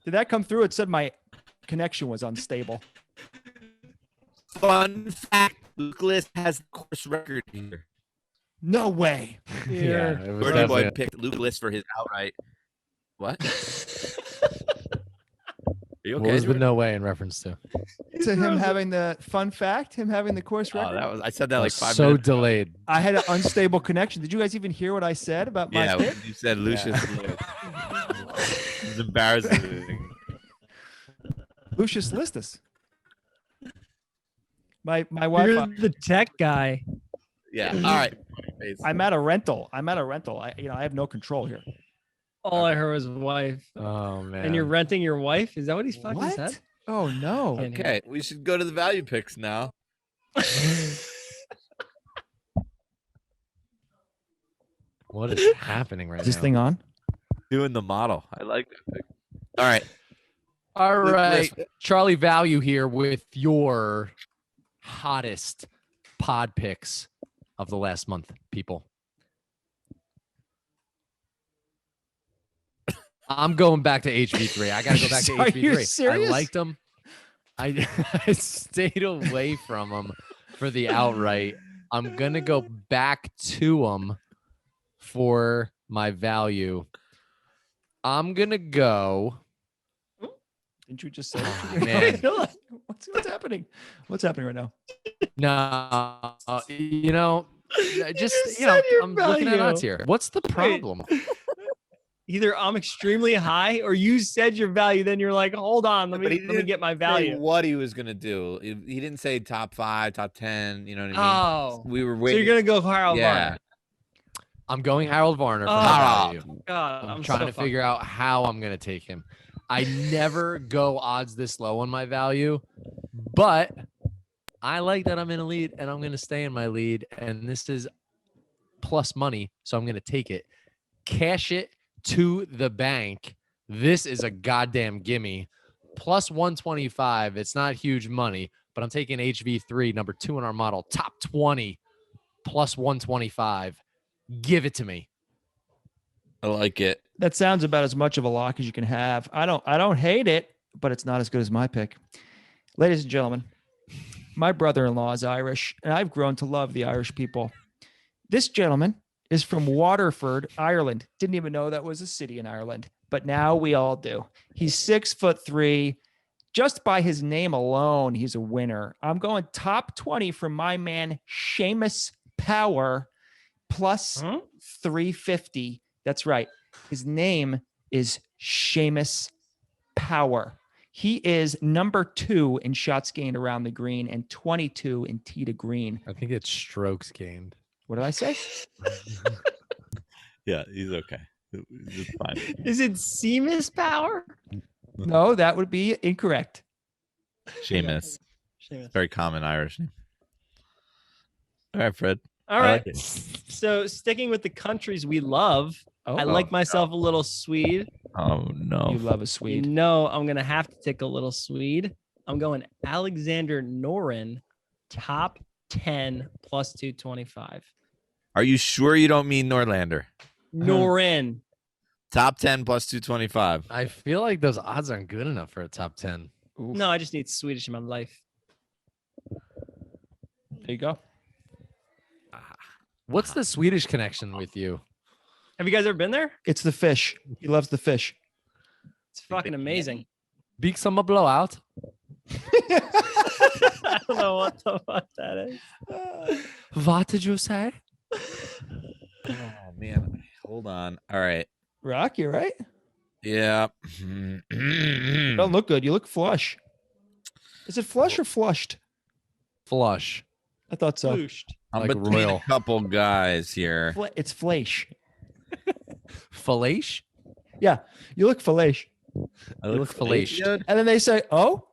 Did that come through? It said my connection was unstable. Fun fact, Luke List has the course record here. No way. Yeah, it was Georgie Boy definitely- picked Luke List for his outright. What? Are you okay? What was the George? no way in reference to? To him having the fun fact, him having the course Oh, record. I said that like 5 so minutes ago. delayed. I had an unstable connection. Did you guys even hear what I said about my Yeah, pick? you said Lucius. It's embarrassing. Lucius Listus. My You're Wi-Fi. the tech guy. Yeah. All right. I'm at a rental. I have no control here. All I heard was wife. Oh man. And you're renting your wife? Is that what he's fucking said? Oh no. Can't hear. Okay, we should go to the value picks now. What is happening right Is this now? thing on? Doing the model. I like that. All right. All right. Listen. Charlie Value here with your hottest pod picks of the last month, people. I'm going back to HV3. I got to go back to Are HV3. you serious? I liked him. I stayed away from him for the outright. I'm going to go back to him for my value. I'm going to go. Didn't you just say? Man. What's happening? What's happening right now? No, said your I'm looking at value. odds here. What's the problem? Either I'm extremely high or you said your value. Then you're like, hold on, let But he me didn't get my say value. what he was gonna do. He didn't say top 5, top 10. You know what I mean? Oh, We were so waiting. you're gonna go Harold Yeah. Varner. I'm going Harold Varner for Oh, my value. God, I'm I'm trying so to figure out how I'm going to take him. I never go odds this low on my value, but I like that I'm in a lead and I'm going to stay in my lead. And this is plus money, so I'm going to take it. Cash it to the bank. This is a goddamn gimme. Plus 125. It's not huge money, but I'm taking HV3, number 2 in our model, top 20, plus 125. Give it to me. I like it. That sounds about as much of a lock as you can have. I don't hate it, but it's not as good as my pick. Ladies and gentlemen, my brother-in-law is Irish, and I've grown to love the Irish people. This gentleman is from Waterford, Ireland. Didn't even know that was a city in Ireland, but now we all do. He's 6'3". Just by his name alone, he's a winner. I'm going top 20 from my man, Seamus Power, plus 350. That's right. His name is Seamus Power. He is number 2 in shots gained around the green and 22 in tee to green. I think it's strokes gained. What did I say? Yeah, he's okay. It's fine. Is it Seamus Power? No, that would be incorrect. Seamus. Seamus. Very common Irish name. All right, Fred. All I right. like it. So sticking with the countries we love, Oh, I like myself a little Swede. Oh no. you love a You Swede. know I'm gonna have to take a little Swede. I'm going Alexander Noren, top 10 plus 225. Are you sure you don't mean Norlander? Noren. Top 10 plus 225. I feel like those odds aren't good enough for a top 10. Oof. No, I just need Swedish in my life. There you go. What's the Swedish connection with you? Have you guys ever been there? It's the fish. He loves the fish. It's fucking amazing. Big summer blowout. I don't know what the fuck that is. What did you say? Oh man. Hold on. All right. Rock, you right? Yeah. You don't look good. You look flush. Is it flush or flushed? Flush. I thought so. Flooshed. I'm Like between royal. a couple guys here. It's flash. Falache? Yeah, you look flash. I You look fellaced. good. And then they say, "Oh,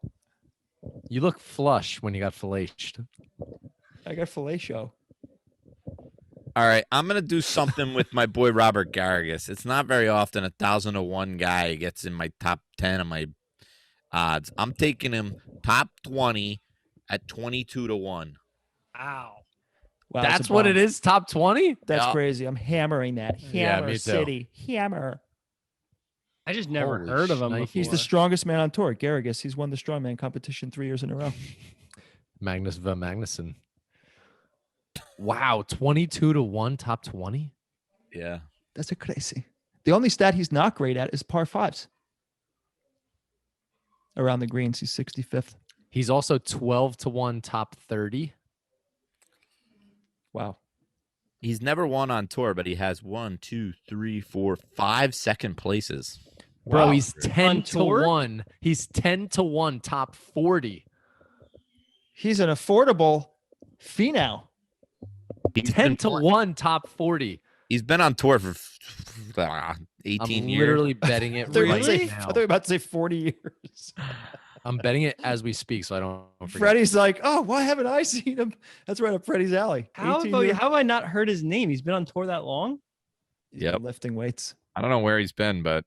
You look flush when you got fellaced. I got fellatio." All right, I'm gonna do something with my boy Robert Garrigus. It's not very often 1,001 guy gets in my top 10 of my odds. I'm taking him top 20 at 22 to 1. Ow. Wow, That's what it is, top 20? That's Yeah. crazy. I'm hammering that. Hammer Yeah, me too. City. Hammer. I just never Holy heard of him shnikes. before. He's the strongest man on tour. Garrigus. He's won the strongman competition 3 years in a row. Magnus V. Magnuson. Wow, 22 to 1, top 20? Yeah. That's a crazy. The only stat he's not great at is par fives. Around the greens, he's 65th. He's also 12 to 1, top 30. Wow. He's never won on tour, but he has 1, 2, 3, 4, 5 second places. Bro, Wow. he's 10 On to tour? 1. He's 10 to 1, top 40. He's an affordable fee now. He's 10 been to pl- 1, top 40. He's been on tour for 18 I'm years. literally betting it I thought you were right about to say- I now. thought you were about to say 40 years. I'm betting it as we speak, so I don't forget. Freddie's like, oh, why haven't I seen him? That's right up Freddie's alley. How 18 have, years. how have I not heard his name? He's been on tour that long? He's been Yep. lifting weights. I don't know where he's been, but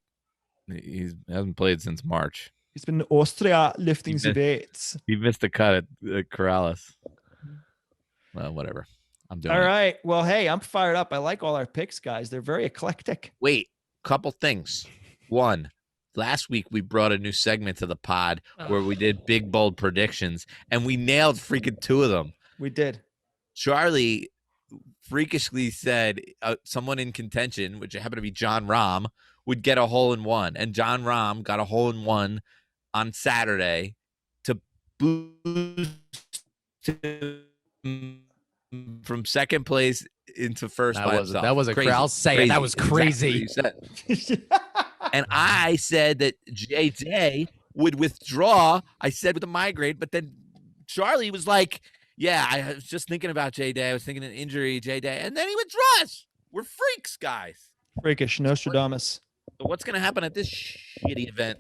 he hasn't played since March. He's been in Austria lifting the missed- weights. He missed a cut at Corrales. Well, whatever. I'm doing All it. right. Well, hey, I'm fired up. I like all our picks, guys. They're very eclectic. Wait, couple things. One, last week we brought a new segment to the pod where we did big, bold predictions, and we nailed freaking 2 of them. We did. Charlie freakishly said someone in contention, which happened to be John Rahm, would get a hole-in-one, and John Rahm got a hole-in-one on Saturday to boost him from second place into first. That was a crazy. I'll say it. That was crazy. Exactly. And I said that JJ would withdraw. I said with a migraine, but then Charlie was like, yeah, I was just thinking about J-Day. I was thinking an injury, J-Day. And then he withdraws. We're freaks, guys. Freakish. Nostradamus. So what's going to happen at this shitty event?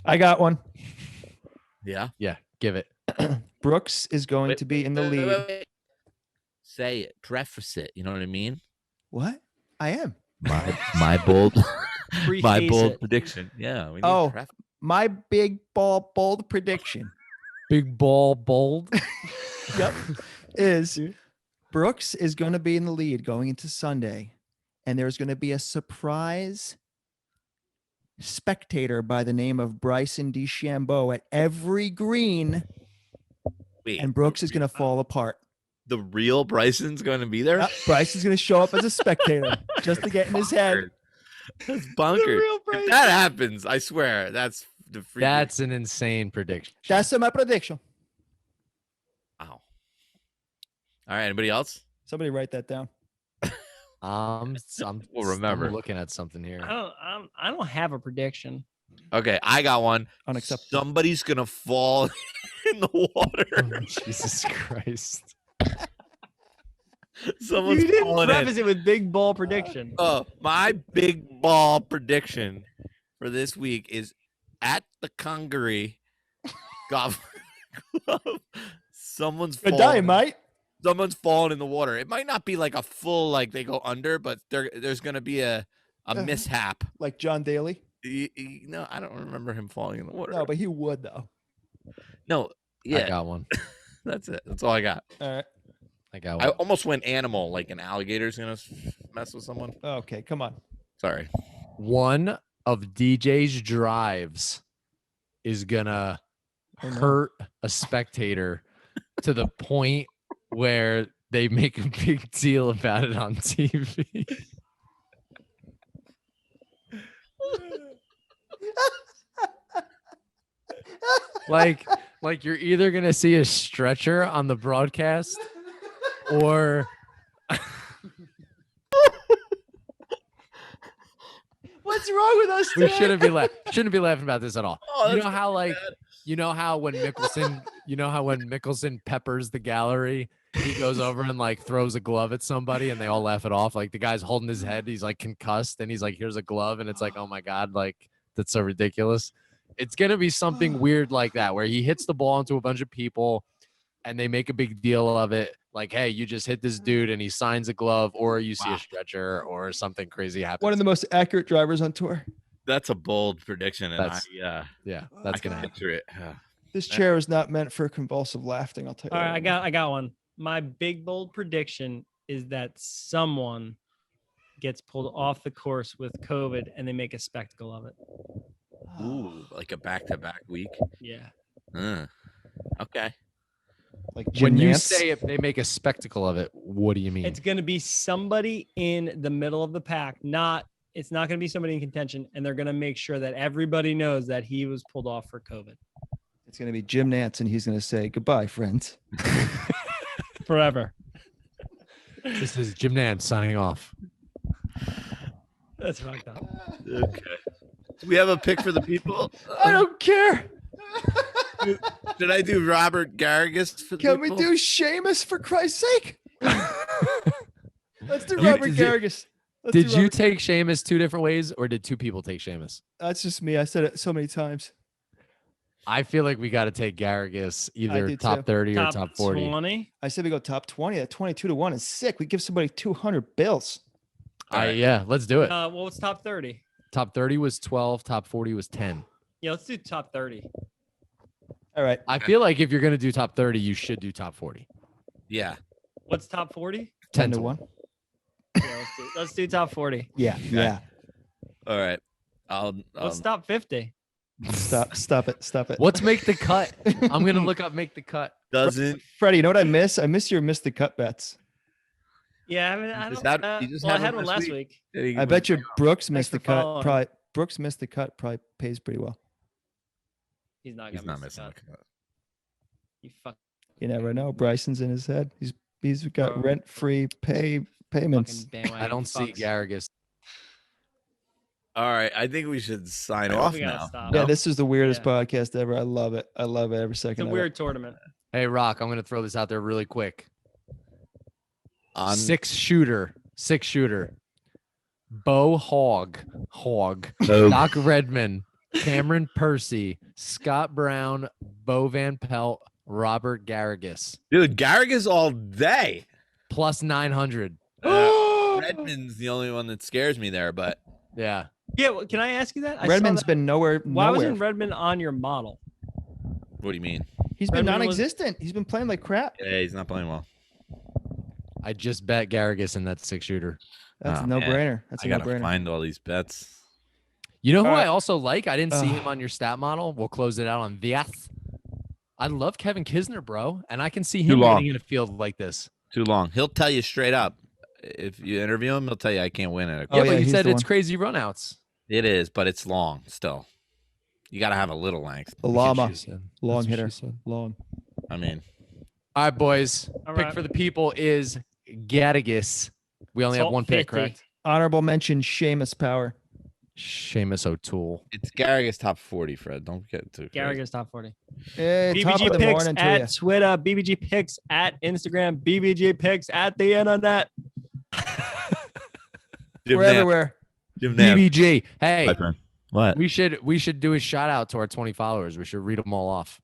I got one. Yeah. Yeah, give it. Brooks is going to be in the lead. Wait. Say it. Preface it. You know what I mean? What? I am. My bold Preface it. prediction. Yeah. We need Oh. preface. My big ball bold prediction. Big ball bold. Yep. Is Brooks is going to be in the lead going into Sunday, and there's going to be a surprise spectator by the name of Bryson DeChambeau at every green, Wait, and Brooks is going to fall apart. the real Bryson's going to be there? Bryce is going to show up as a spectator just to get in his head. That's bonkers. real Bryson. If that happens, I swear, that's the freaking. That's an insane prediction. That's my prediction. Wow. All right. Anybody else? Somebody write that down. We'll remember. I'm looking at something here. I don't have a prediction. Okay, I got one. Unacceptable. Somebody's gonna fall in the water. Oh, Jesus Christ. Someone's You didn't falling preface in. it with big ball prediction. My big ball prediction for this week is at the Congaree Golf Club. Someone's Good falling. day, mate. Someone's falling in the water. It might not be like a full like they go under, but there's gonna be a mishap. Like John Daly. No, I don't remember him falling in the water. No, but he would though. No, yeah, I got one. that's it. That's all I got. All right. I got I one. almost went animal, like an alligator's gonna mess with someone. Okay, come on. Sorry. One of DJ's drives is gonna hurt a spectator to the point where they make a big deal about it on TV. like you're either gonna see a stretcher on the broadcast or What's wrong with us we today? shouldn't be laughing about this at all. Oh, You know how when Mickelson peppers the gallery, he goes over and like throws a glove at somebody and they all laugh it off. Like the guy's holding his head, he's like concussed, and he's like, here's a glove, and it's like, oh my God, like that's so ridiculous. It's gonna be something weird like that, where he hits the ball into a bunch of people and they make a big deal of it. Like, hey, you just hit this dude and he signs a glove, or you see a stretcher or something crazy happen. One of the most accurate drivers on tour. That's a bold prediction, and That's yeah, that's I can gonna happen. picture it. This chair is not meant for convulsive laughing. I'll tell you. All that right, I got one. My big bold prediction is that someone gets pulled off the course with COVID and they make a spectacle of it. Ooh, like a back-to-back week. Yeah. Okay. Like When Jim you Nance. say if they make a spectacle of it, what do you mean? It's going to be somebody in the middle of the pack. It's not going to be somebody in contention, and they're going to make sure that everybody knows that he was pulled off for COVID It's going to be Jim Nance, and he's going to say goodbye, friends. forever. This is Jim Nance signing off. That's fucked up. Okay. Do we have a pick for the people? I don't care. Did I do Robert Garrigus for the Can we people? do Seamus for Christ's sake? Let's do You- Robert Garrigus. Let's Did do you Robert- take Seamus two different ways, or did two people take Seamus? That's just me. I said it so many times. I feel like we got to take Garrigus either do top too. 30 or top 40. 20. I said we go top 20. That 22 to 1 is sick. We give somebody 200 bills. Yeah, let's do it. Well, what's top 30? Top 30 was 12. Top 40 was 10. Yeah, let's do top 30. All right. I feel like if you're gonna do top 30, you should do top 40. Yeah. What's top 40? 10 to 1. Yeah, let's do top 40. Yeah. Yeah. All right. I'll What's top 50? Stop it. What's make the cut? I'm gonna look up make the cut. doesn't Freddie, you know what I miss? I miss your miss the cut bets. Yeah, I had one last week. I bet you Brooks missed the for cut. following. Probably Brooks missed the cut. Probably pays pretty well. He's not He's gonna not miss the missing cut. the cut. You fuck You never know. Bryson's in his head. He's got Bro. rent-free payments. fucking bandwagon I don't see fucks. Garrigus. All right. I think we should sign I think off we gotta now. stop. Yeah, No? this is the weirdest Yeah. podcast ever. I love it. I love it every It's second. a of weird it. tournament. Hey, Rock, I'm gonna throw this out there really quick. On Six shooter. Bo Hogg. So- Doc Redman. Cameron Percy. Scott Brown. Bo Van Pelt. Robert Garrigus. dude, Garrigus all day. Plus 900. Redmond's the only one that scares me there, but Yeah. Yeah, well, can I ask you that? I saw Redmond's that. been nowhere. Why nowhere. wasn't Redmond on your model? what do you mean? He's been Redmond was- non-existent. He's been playing like crap. Yeah, he's not playing well. I just bet Garrigus in that six shooter. That's Oh, a man. no-brainer. That's I a gotta no-brainer. find all these bets. You know who All I right. also like? I didn't see Ugh. him on your stat model. We'll close it out on this. I love Kevin Kisner, bro. And I can see him long. winning in a field like this. Too long. He'll tell you straight up. If you interview him, he'll tell you I can't win it. Oh, Yeah, yeah, but he he's said the it's one. crazy runouts. It is, but it's long still. You got to have a little length. A llama, She said. long That's what she hitter, said. long. I mean, All right, boys. All Pick right. for the people is Garrigus. We only have Salt one pick, 50. correct? Honorable mention: Seamus Power. Seamus O'Toole. it's Garrigus top 40, Fred. Don't get too crazy. Garrigus top 40. Top BBG of the picks morning to at you. Twitter, BBG picks at Instagram, BBG picks at the internet. Jim We're Nance. everywhere. Jim Nance. BBG. Hey, My friend. What? we should do a shout out to our 20 followers. We should read them all off.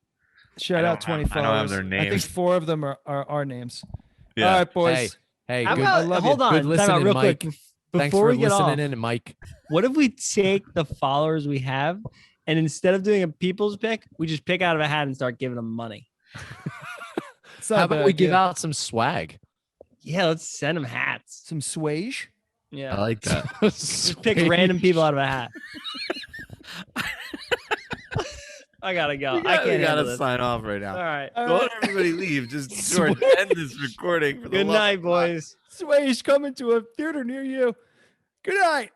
Shout I out don't 20 have- I don't have followers. their I think names. 4 of them are our names. Yeah. All right, boys. Hey, How good. about, love hold you. on, Good time out listening, real Mike. quick. Thanks Before for we get listening off, in, Mike. what if we take the followers we have and instead of doing a people's pick, we just pick out of a hat and start giving them money? It's not How a bad about we give idea. out some swag? Yeah, let's send them hats. some swage? Yeah, I like that. just pick random people out of a hat. I gotta go. I We can't handle gotta this. sign off right now. All right. Don't everybody leave. Just George, end this recording. For the Good love night, of God. boys. Swage coming to a theater near you. Good night.